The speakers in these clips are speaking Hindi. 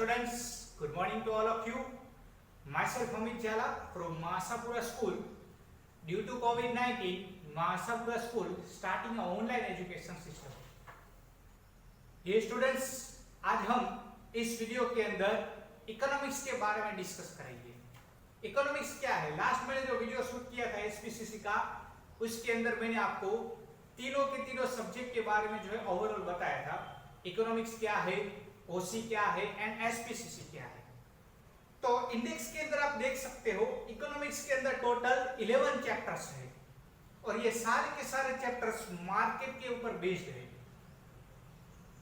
students, good morning to all of you. Myself Amit Jala from Mahasapura School. Due to COVID-19, Mahasapura School starting an online education system. ये स्टूडेंट्स आज हम इस वीडियो के अंदर इकोनॉमिक्स के बारे में डिस्कस करेंगे। इकोनॉमिक्स क्या है? लास्ट मैंने जो वीडियो शूट किया था एसपीसीसी का, उसके अंदर मैंने आपको तीनों के तीनों सब्जेक्ट के बारे में जो है ओवरऑल बताया था। इकोनॉमिक्स क्या है, ओसी क्या है एंड एसपीसीसी क्या है। तो इंडेक्स के अंदर आप देख सकते हो इकोनॉमिक्स के अंदर टोटल 11 चैप्टर्स है और ये सारे के सारे चैप्टर्स मार्केट के ऊपर बेस्ड है।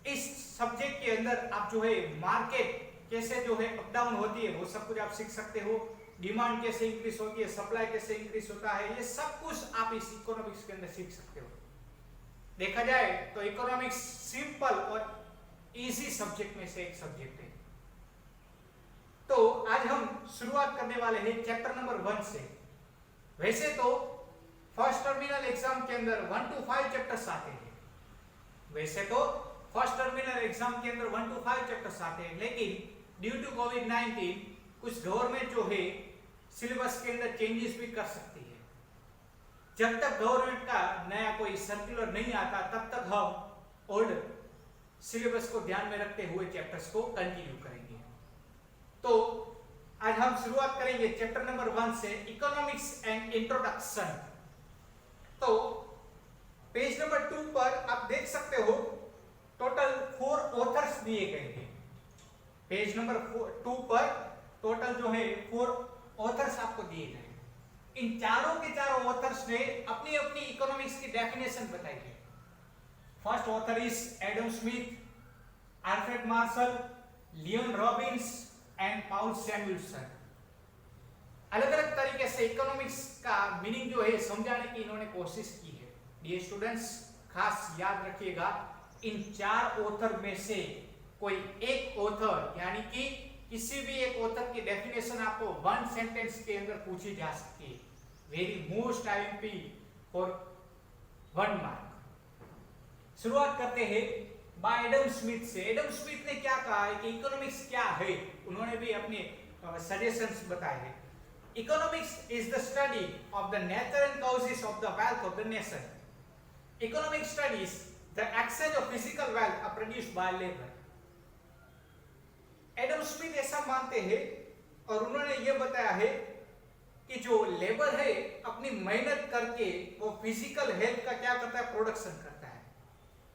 इस सब्जेक्ट के अंदर आप जो है मार्केट कैसे जो है अप डाउन होती है वो सब कुछ आप सीख सकते हो। डिमांड कैसे इंक्रीज होती है, सप्लाई कैसे इंक्रीज होता है, ये सब कुछ आप इस इकोनॉमिक्स के अंदर सीख सकते हो। देखा जाए तो इकोनॉमिक्स सिंपल और इजी सब्जेक्ट में से एक सब्जेक्ट है। तो आज हम शुरुआत करने वाले हैं चैप्टर नंबर 1 से। वैसे तो फर्स्ट टर्मिनल एग्जाम के अंदर 1 to 5 चैप्टर्स आते हैं। वैसे तो फर्स्ट टर्मिनल एग्जाम के अंदर 1 to 5 चैप्टर्स आते हैं, लेकिन ड्यू टू कोविड-19 कुछ गवर्नमेंट जो है सिलेबस के अंदर चेंजेस भी कर सकती है। जब तक गवर्नमेंट का नया कोई सर्कुलर नहीं आता तब तक हम ओल्ड सिलेबस को ध्यान में रखते हुए चैप्टर्स को कंटिन्यू करेंगे। तो आज हम शुरुआत करेंगे चैप्टर नंबर 1 से, इकोनॉमिक्स एंड इंट्रोडक्शन। तो पेज नंबर 2 पर आप देख सकते हो टोटल 4 ऑथर्स दिए गए हैं। पेज नंबर 2 पर टोटल जो है 4 ऑथर्स आपको दिए गए हैं। इन चारों के चारों ऑथर्स ने अपनी अपनी इकोनॉमिक्स की डेफिनेशन बताई है। First author is Adam Smith, Alfred Marshall, Leon Robbins and Paul Samuelson. अलग अलग तरीके से इकोनॉमिक्स का मीनिंग जो है समझाने की इन्होंने कोशिश की है। डियर स्टूडेंट्स, खास याद रखिएगा इन 4 ऑथर में से कोई एक ऑथर यानी कि किसी भी एक ऑथर की डेफिनेशन आपको 1 सेंटेंस के अंदर पूछी जा सकती है। Very most IMP for 1 mark. शुरुआत करते हैं बाय एडम स्मिथ से। एडम स्मिथ ने क्या कहा है कि इकोनॉमिक्स क्या है, उन्होंने भी अपने सजेशंस बताए हैं। Economics is the study of the nature and causes of the wealth of the nation. Economic studies the exchange of physical wealth are produced by labour. Adam Smith ऐसा मानते हैं और उन्होंने यह बताया है कि जो लेबर है अपनी मेहनत करके वो फिजिकल हेल्थ का क्या करता है, प्रोडक्शन करता है।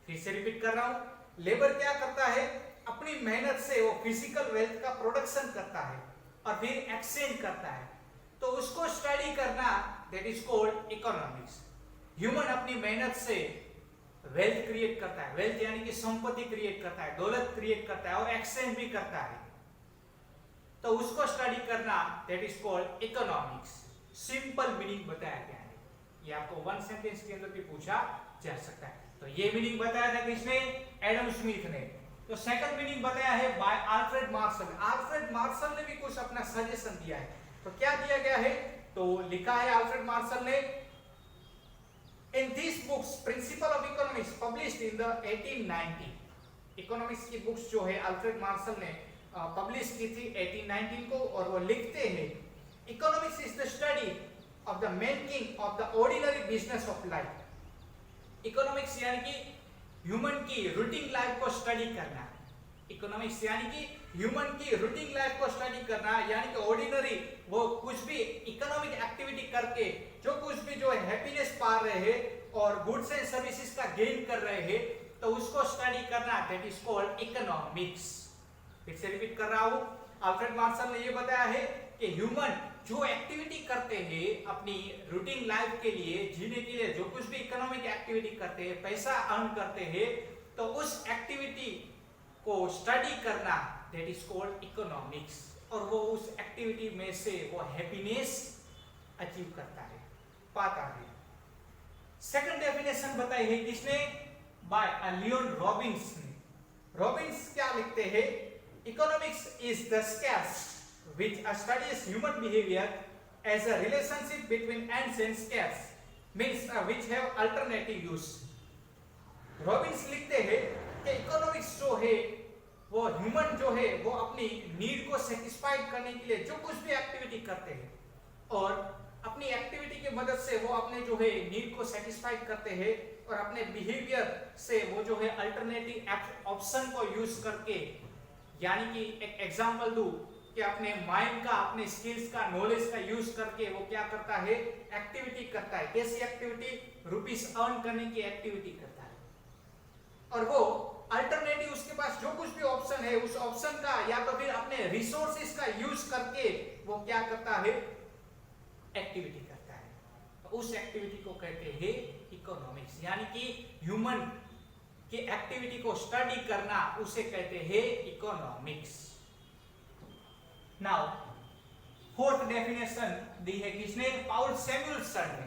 फिर से रिपीट कर रहा हूं, लेबर क्या करता है, अपनी मेहनत से वो फिजिकल वेल्थ का प्रोडक्शन करता है और फिर एक्सचेंज करता है। तो उसको स्टडी करना that is called economics. Human अपनी मेहनत से वेल्थ क्रिएट करता है, वेल्थ यानी कि संपत्ति क्रिएट करता है, दौलत क्रिएट करता है और एक्सचेंज भी करता है। तो उसको स्टडी करना that is called economics. Simple meaning बताया गया है। ये आपको 1 सेंटेंस के अंदर भी पूछा जा सकता है। तो ये मीनिंग बताया था किसने? एडम स्मिथ ने। तो सेकंड मीनिंग बताया है by Alfred Marshall. Alfred Marshall ने भी कुछ अपना सजेशन दिया है। तो क्या दिया गया है? तो लिखा है अल्फ्रेड मार्शल ने, in this books principle of economics published in the 1890। Economics की बुक्स जो है अल्फ्रेड मार्शल ने पब्लिश की थी 1819 को, और वो लिखते हैं economics is the study of the making of the ordinary business of life. Economics यानी कि ह्यूमन की रूटीन लाइफ को स्टडी करना। इकोनॉमिक्स यानी कि ह्यूमन की रूटीन लाइफ को स्टडी करना, यानी कि ऑर्डिनरी वो कुछ भी इकोनॉमिक एक्टिविटी करके जो कुछ भी जो हैप्पीनेस पा रहे हैं और गुड्स एंड सर्विसेज का गेन कर रहे हैं, तो उसको स्टडी करना दैट इज कॉल्ड इकोनॉमिक्स। फिर से रिपीट कर रहा हूं, अल्फ्रेड मार्शल ने ये बताया है कि ह्यूमन जो एक्टिविटी करते हैं अपनी रूटीन लाइफ के लिए, जीने के लिए, जो कुछ भी इकोनॉमिक एक्टिविटी करते हैं, पैसा अर्न करते हैं, तो उस एक्टिविटी को स्टडी करना दैट इज कॉल्ड इकोनॉमिक्स। और वो उस एक्टिविटी में से वो हैप्पीनेस अचीव करता है, पाता है। सेकंड डेफिनेशन बताई है किसने? बाय लियोन रॉबिन्स ने। रॉबिन्स क्या लिखते हैं? Economics is the scales which studies human behavior as a relationship between ends and scales, means which have alternative use। Robins लिखते हैं कि इकोनॉमिक्स जो है वो ह्यूमन जो है वो अपनी नीड को सेटिस्फाइड करने के लिए जो कुछ भी एक्टिविटी करते हैं और अपनी एक्टिविटी की मदद से वो अपने जो है नीड को सेटिस्फाइड करते हैं और अपने बिहेवियर से वो जो है अल्टरनेटिव ऑप्शन को यूज करके, यानी कि एक एग्जांपल दूं कि अपने माइंड का, अपने स्किल्स का, नॉलेज का यूज करके वो क्या करता है, एक्टिविटी करता है। कैसी एक्टिविटी? रुपीस अर्न करने की एक्टिविटी करता है। और वो अल्टरनेटिव, उसके पास जो कुछ भी ऑप्शन है उस ऑप्शन का या तो फिर अपने रिसोर्सेज का यूज करके वो क्या करता है, एक्टिविटी करता है। तो उस एक्टिविटी को कहते हैं इकोनॉमिक्स, यानी कि ह्यूमन की एक्टिविटी को स्टडी करना, उसे कहते हैं इकोनॉमिक्स। नाउ फोर्थ डेफिनेशन दी है किसने? पाउल सैमुएल्सन ने।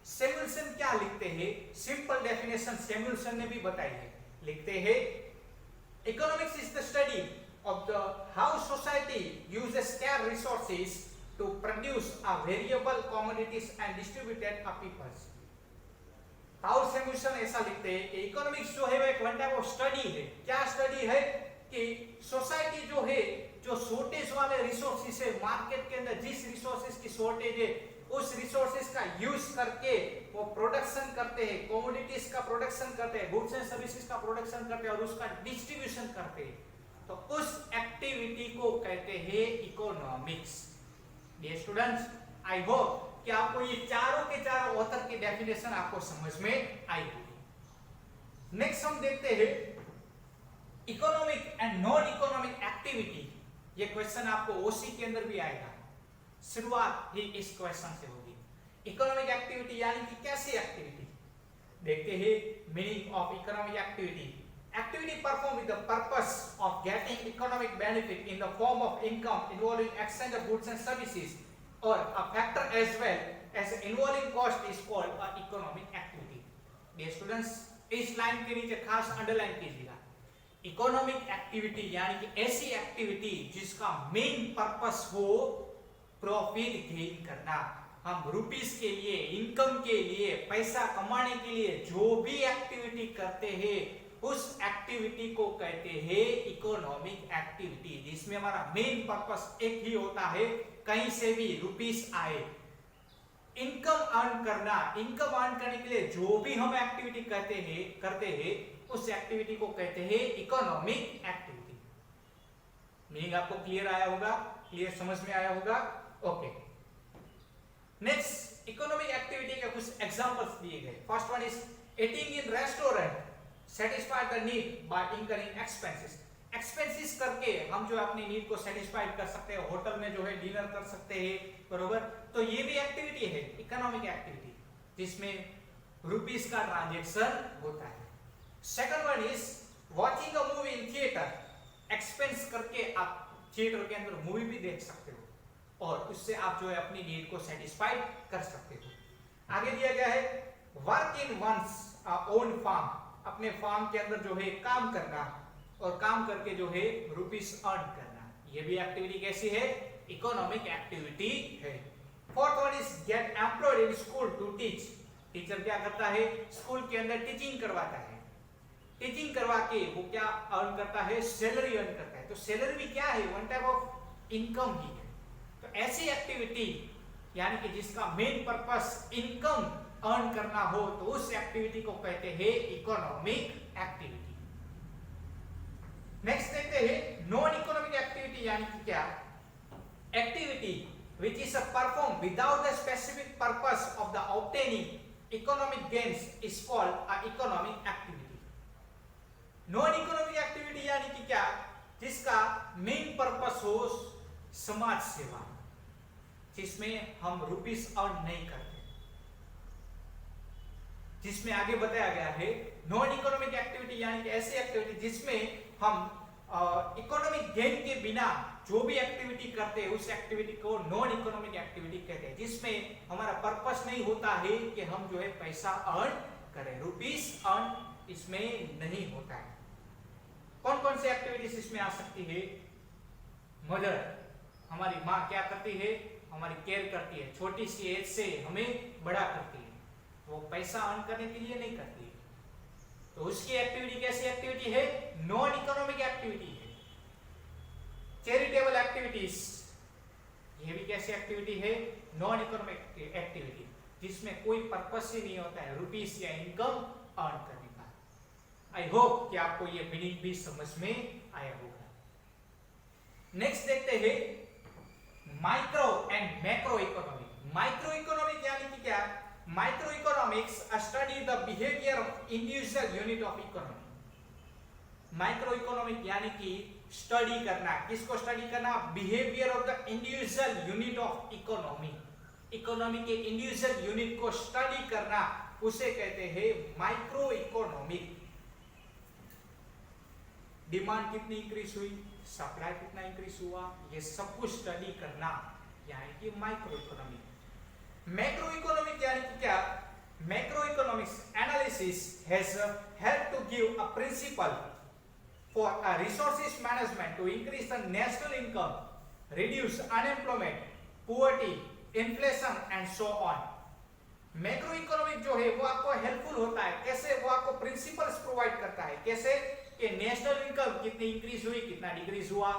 सैमुएल्सन क्या लिखते हैं? सिंपल डेफिनेशन सैमुएल्सन ने भी बताई है। लिखते हैं economics is the study of the how society uses scarce resources to produce a variable commodities and distributed a peoples। पाउल सैमुएल्सन ऐसा लिखते हैं कि इकोनॉमिक्स जो है वो एक वन टाइप ऑफ स्टडी है। क्या स्टडी है? कि सोसाइटी जो है, जो शॉर्टेज वाले रिसोर्सेज है मार्केट के अंदर, जिस रिसोर्सेज की शॉर्टेज है उस रिसोर्सेज का यूज करके वो प्रोडक्शन करते हैं, कमोडिटीज का प्रोडक्शन करते हैं, गुड्स एंड सर्विसेज का प्रोडक्शन करते हैं और उसका डिस्ट्रीब्यूशन करते हैं। तो उस एक्टिविटी को कहते हैं economics. Dear students, I hope कि आपको ये चारों के चारों ऑथर की डेफिनेशन आपको समझ में आई होगी। नेक्स्ट हम देखते हैं economic and non economic activity. ये क्वेश्चन आपको ओसी के अंदर भी आएगा। शुरुआत ही इस क्वेश्चन से होगी। इकोनॉमिक एक्टिविटी यानी कि कैसी एक्टिविटी? देखते हैं meaning of economic activity. Activity performed with the purpose of getting economic benefit in the form of income involving exchange of goods and services or a factor as well as involving cost is called a economic activity। Dear students, इस लाइन के नीचे खास अंडरलाइन कीजिएगा। इकोनॉमिक एक्टिविटी यानी कि ऐसी एक्टिविटी जिसका मेन पर्पस हो प्रॉफिट गेन करना। हम रुपीस के लिए, इनकम के लिए, पैसा कमाने के लिए जो भी एक्टिविटी करते हैं उस एक्टिविटी को कहते हैं इकोनॉमिक एक्टिविटी, जिसमें हमारा मेन पर्पस एक ही होता है, कहीं से भी रुपीस आए, इनकम अर्न करना। इनकम अर्न करने के लिए जो भी हम एक्टिविटी करते हैं उस एक्टिविटी को कहते हैं इकोनॉमिक एक्टिविटी। मीनिंग आपको क्लियर आया होगा, क्लियर समझ में आया होगा? ओके। नेक्स्ट, इकोनॉमिक एक्टिविटी के कुछ एग्जांपल्स दिए गए। First one is eating in restaurant satisfy the need by incurring expenses। Expenses करके हम जो अपनी नीड को सेटिस्फाइड कर सकते हैं, होटल में जो है डिनर कर सकते हैं, बरोबर। तो ये भी एक्टिविटी है, इकोनॉमिक एक्टिविटी, जिसमें रुपीस का ट्रांजैक्शन होता है। Second one is watching a movie in theatre. Expense करके आप थिएटर के अंदर मूवी भी देख सकते हो और उससे आप जो है अपनी नीड को सेटिस्फाइड कर सकते हो। आगे दिया गया है work in one's own farm. अपने फार्म के अंदर जो है काम करना और काम करके जो है रुपीस अर्न करना। ये भी एक्टिविटी कैसी है? इकोनॉमिक एक्टिविटी है। Fourth one is get employed in school to teach. Teacher क्या करता है? स्कूल के अंदर टीचिंग करवाता है। टीचिंग करवा के वो क्या अर्न करता है? सैलरी अर्न करता है। तो सैलरी भी क्या है? वन टाइप ऑफ इनकम ही है। तो ऐसी एक्टिविटी यानी कि जिसका मेन पर्पस इनकम अर्न करना हो तो उस एक्टिविटी को कहते हैं इकोनॉमिक एक्टिविटी। नेक्स्ट देखते हैं नॉन इकोनॉमिक एक्टिविटी यानी कि क्या? Activity which is performed without the specific purpose of the obtaining economic gains is called a economic activity। Non economic activity यानी कि क्या? जिसका मेन पर्पस हो समाज सेवा, जिसमें हम रुपीस अर्न नहीं करते, जिसमें आगे बताया गया है नॉन इकोनॉमिक एक्टिविटी यानी कि ऐसी एक्टिविटी जिसमें हम इकोनॉमिक गेन के बिना जो भी एक्टिविटी करते हैं उस एक्टिविटी को नॉन इकोनॉमिक एक्टिविटी कहते हैं, जिसमें हमारा पर्पस नहीं होता है कि हम जो है पैसा अर्न करें, रुपीस अर्न इसमें नहीं होता है। कौन कौन सी एक्टिविटीज इसमें आ सकती है? मदर, हमारी माँ क्या करती है? हमारी केयर करती है, छोटी सी एज से हमें बड़ा करती है, वो पैसा अर्न करने के लिए नहीं करती है। तो उसकी एक्टिविटी कैसी एक्टिविटी है? नॉन इकोनॉमिक एक्टिविटी है। चैरिटेबल एक्टिविटीज, ये भी कैसी एक्टिविटी है? नॉन इकोनॉमिक एक्टिविटी, जिसमें कोई पर्पस ही नहीं होता है रुपीस या इनकम अर्न करने का। आई होप कि आपको ये मीनिंग भी समझ में आया होगा। नेक्स्ट देखते हैं micro and macro economic. Micro economic यानी कि क्या? Micro economics study the behaviour of individual unit of economy. Micro economic यानी कि स्टडी करना, किसको स्टडी करना? Behaviour of the individual unit of economy. Economy के इंडिविजुअल यूनिट को स्टडी करना, उसे कहते हैं माइक्रो इकोनॉमिक। डिमांड कितनी इंक्रीज हुई, सप्लाई कितना इंक्रीज हुआ, ये सब कुछ स्टडी करना यानी कि माइक्रो इकोनॉमिक। मैक्रो इकोनॉमिक यानी कि क्या? Macro economics analysis has help to give a principle for a resources management to increase the national income, reduce unemployment, poverty, inflation and so on. Macro economic जो है वो आपको हेल्पफुल होता है। कैसे? वो आपको प्रिंसिपल्स प्रोवाइड करता है। कैसे? कि नेशनल इनकम कितनी इंक्रीज हुई, कितना डिक्रीज हुआ,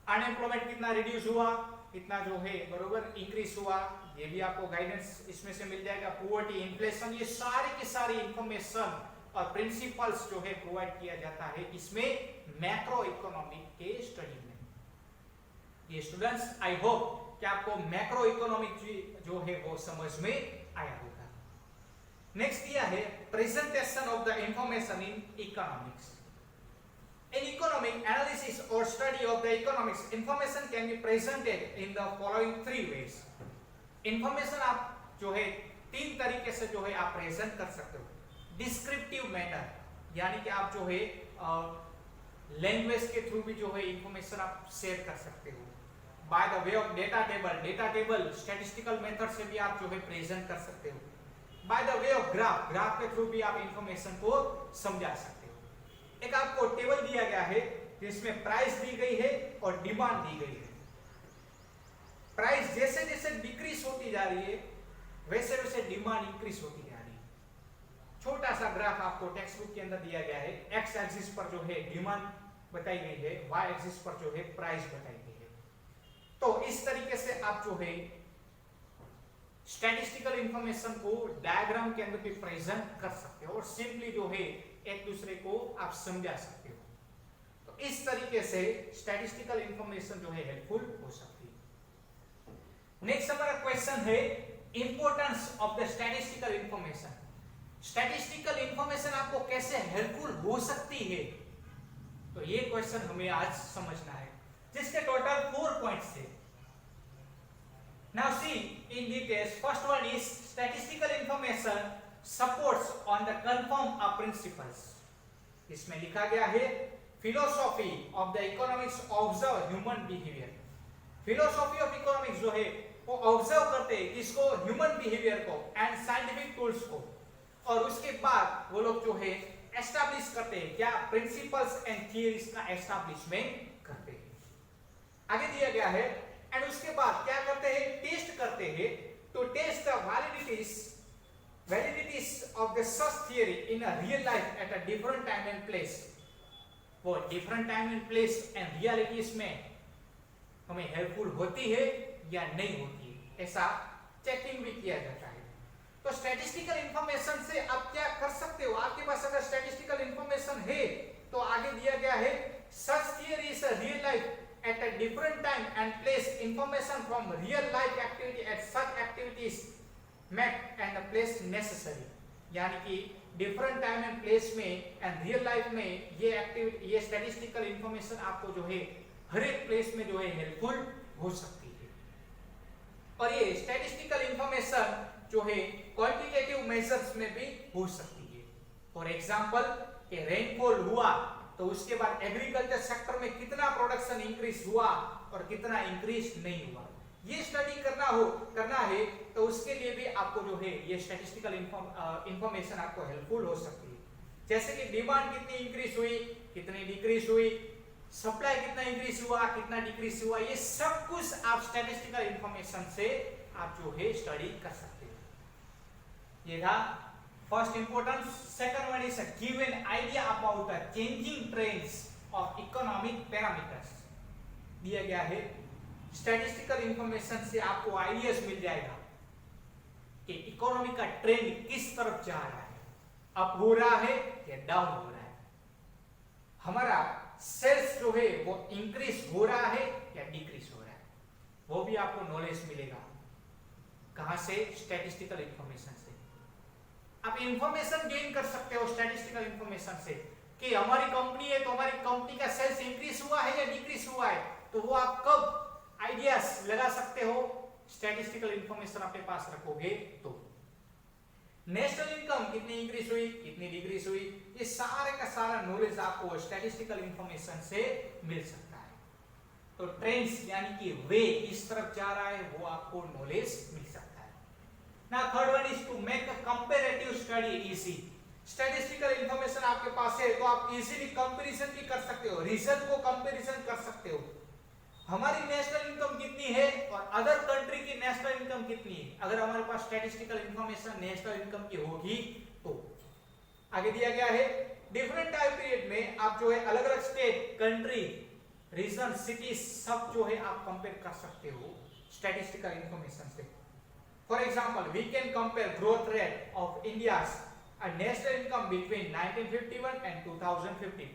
अनएम्प्लॉयमेंट कितना रिड्यूस हुआ, कितना जो है बरोबर इंक्रीज हुआ, ये भी आपको गाइडेंस इसमें से मिल जाएगा। पोवर्टी, इन्फ्लेशन, ये सारी की सारी इंफॉर्मेशन और प्रिंसिपल्स जो है प्रोवाइड किया जाता है इसमें मैक्रो इकोनॉमिक के स्टडी में। ये स्टूडेंट्स आई होप कि आपको मैक्रो इकोनॉमिक जो है वो समझ में आया होगा। नेक्स्ट दिया है presentation of the information in economics. In economic analysis or study of the economics, information can be presented in the following three ways. Information आप जो है तीन तरीके से जो है आप प्रेजेंट कर सकते हो। डिस्क्रिप्टिव मैनर, यानी कि आप जो है लैंग्वेज के थ्रू भी जो है इंफॉर्मेशन आप शेयर कर सकते हो। By the way of data table, data table statistical method से भी आप जो है प्रेजेंट कर सकते हो। By the way of graph, graph के थ्रू भी आप इंफॉर्मेशन को समझा सकते हो। एक आपको टेबल दिया गया है जिसमें प्राइस दी गई है और डिमांड दी गई है। प्राइस जैसे जैसे डिक्रीज होती जा रही है वैसे वैसे डिमांड इंक्रीज होती जा रही है। छोटा सा ग्राफ आपको टेक्स्ट बुक के अंदर दिया गया है। एक्स एक्सिस पर जो है डिमांड बताई गई है, वाई एक्सिस पर जो है प्राइस बताई गई है। तो इस तरीके से आप जो है स्टैटिस्टिकल इंफॉर्मेशन को डायग्राम के अंदर भी प्रेजेंट कर सकते हो और सिंपली जो है एक दूसरे को आप समझा सकते हो। तो इस तरीके से स्टैटिस्टिकल इंफॉर्मेशन जो है हेल्पफुल हो सकती है। नेक्स्ट हमारा क्वेश्चन है importance of the statistical information. Statistical information आपको कैसे हेल्पफुल हो सकती है, तो ये क्वेश्चन हमें आज समझना है, जिसके टोटल 4 पॉइंट्स थे। Now see in details. First one is statistical information supports on the confirmed principles. इसमें लिखा गया है philosophy of the economics observe human behavior. Philosophy of economics जो है वो ऑब्जर्व करते हैं किसको? ह्यूमन बिहेवियर को एंड साइंटिफिक टूल्स को, और उसके बाद वो लोग जो है एस्टैब्लिश करते हैं क्या? प्रिंसिपल्स एंड थियरीज का एस्टैब्लिशमेंट करते हैं। आगे दिया गया है एंड उसके बाद क्या करते हैं? टेस्ट करते हैं to test the validities of the such theory in a real life at a different time and place. वो different time and place and realities में हमें हेल्पफुल होती है या नहीं होती है, ऐसा चेकिंग भी किया जाता है। तो स्टैटिस्टिकल इंफॉर्मेशन से आप क्या कर सकते हो? आपके पास अगर स्टैटिस्टिकल इंफॉर्मेशन है तो आगे दिया गया है such theory is a real life at a different time and place information from real life activity at such activities met and the place necessary। यानी कि डिफरेंट टाइम एंड प्लेस में एंड रियल लाइफ में ये एक्टिविटी, ये स्टैटिस्टिकल इंफॉर्मेशन आपको जो है हर एक प्लेस में जो है हेल्पफुल हो सकती है। और ये स्टैटिस्टिकल इंफॉर्मेशन जो है क्वांटिटेटिव मेजर्स में भी हो सकती है। फॉर एग्जांपल कि रेनफॉल हुआ तो उसके बाद एग्रीकल्चर सेक्टर में कितना प्रोडक्शन इंक्रीज हुआ और कितना इंक्रीज नहीं हुआ, ये स्टडी करना है तो उसके लिए भी आपको जो है ये स्टैटिस्टिकल इंफॉर्मेशन आपको हेल्पफुल हो सकती है। जैसे कि डिमांड कितनी इंक्रीज हुई, कितनी डिक्रीज हुई, सप्लाई कितना इंक्रीज हुआ, कितना डिक्रीज हुआ, ये सब कुछ आप स्टैटिस्टिकल इंफॉर्मेशन से आप जो है स्टडी कर सकते हो। ये था first importance. Second one is give an idea about the changing trends of economic parameters. दिया गया है स्टैटिस्टिकल इंफॉर्मेशन से आपको आइडियाज मिल जाएगा कि इकोनॉमी का ट्रेंड किस तरफ जा रहा है, अप हो रहा है या डाउन हो रहा है, हमारा सेल्स जो है वो इंक्रीज हो रहा है या डिक्रीज हो रहा है, वो भी आपको नॉलेज मिलेगा। कहां से? स्टैटिस्टिकल इंफॉर्मेशन से। आप इंफॉर्मेशन गेन कर सकते हो स्टैटिस्टिकल इंफॉर्मेशन से कि हमारी कंपनी है तो हमारी कंपनी का सेल्स इंक्रीज हुआ है या डिक्रीज हुआ है, तो वो आप कब आइडियाज लगा सकते हो? स्टैटिस्टिकल इंफॉर्मेशन अपने पास रखोगे तो। नेशनल इनकम कितनी इंक्रीज हुई, कितनी डिक्रीज हुई, ये सारे का सारा नॉलेज आपको स्टैटिस्टिकल इंफॉर्मेशन से मिल सकता है। तो ट्रेंड्स यानी कि वे किस तरफ जा रहा है वो आपको नॉलेज मिल सकता है। Now third one is to make a comparative study easy. Statistical information आपके पास है तो आप इजीली कंपैरिजन भी कर सकते हो, रिजल्ट को कंपैरिजन कर सकते हो। हमारी नेशनल इनकम कितनी है और अदर कंट्री की नेशनल इनकम कितनी है, अगर हमारे पास स्टैटिस्टिकल इंफॉर्मेशन नेशनल इनकम की होगी तो। आगे दिया गया है डिफरेंट टाइम पीरियड में आप जो है अलग अलग स्टेट, कंट्री, रीजन, सिटी सब जो है आप कंपेयर कर सकते हो स्टैटिस्टिकल इंफॉर्मेशन से। For example we can compare growth rate of India's national income between 1951 and 2015।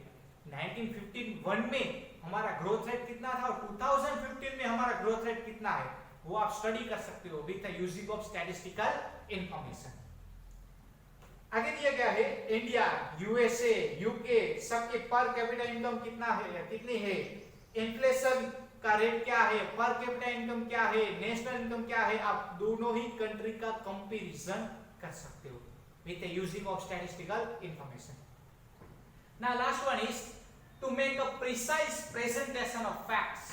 1951 में हमारा ग्रोथ रेट कितना था और 2015 में हमारा ग्रोथ रेट कितना है, वो आप स्टडी कर सकते हो with the using of statistical information. आगे दिया गया है इंडिया, यूएसए, यूके सबके पर कैपिटा इनकम कितना है या कितनी है, इन्फ्लेशन का रेट क्या है, पर कैपिटा इनकम क्या है, नेशनल इनकम क्या है, आप दोनों ही कंट्री का कंपैरिजन कर सकते हो with the using of statistical information. Now last one is to make a precise presentation of facts।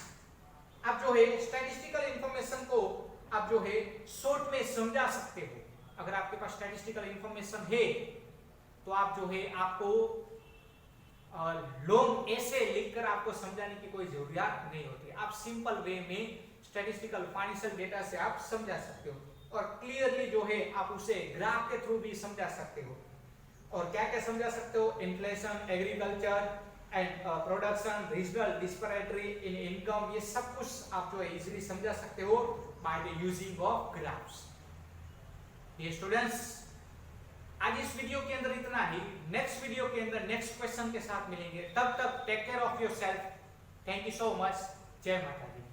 आप जो है स्टैटिस्टिकल इंफॉर्मेशन को आप जो है शॉर्ट में समझा सकते हो। अगर आपके पास स्टैटिस्टिकल इंफॉर्मेशन है तो आप जो है आपको लॉन्ग ऐसे लिखकर आपको समझाने की कोई जरूरत नहीं होती, आप सिंपल वे में स्टैटिस्टिकल फाइनेंशियल डेटा से आप समझा सकते हो और क्लियरली जो है आप उसे ग्राफ के थ्रू भी समझा सकते हो। और क्या क्या समझा सकते हो? Inflation, agriculture and production, regional disparity in income, ये सब कुछ आप जो है इजीली समझा सकते हो by the using of graphs. ये स्टूडेंट्स आज इस वीडियो के अंदर इतना ही। नेक्स्ट वीडियो के अंदर नेक्स्ट क्वेश्चन के साथ मिलेंगे, तब तक take care of yourself. Thank you so much. जय माता दी।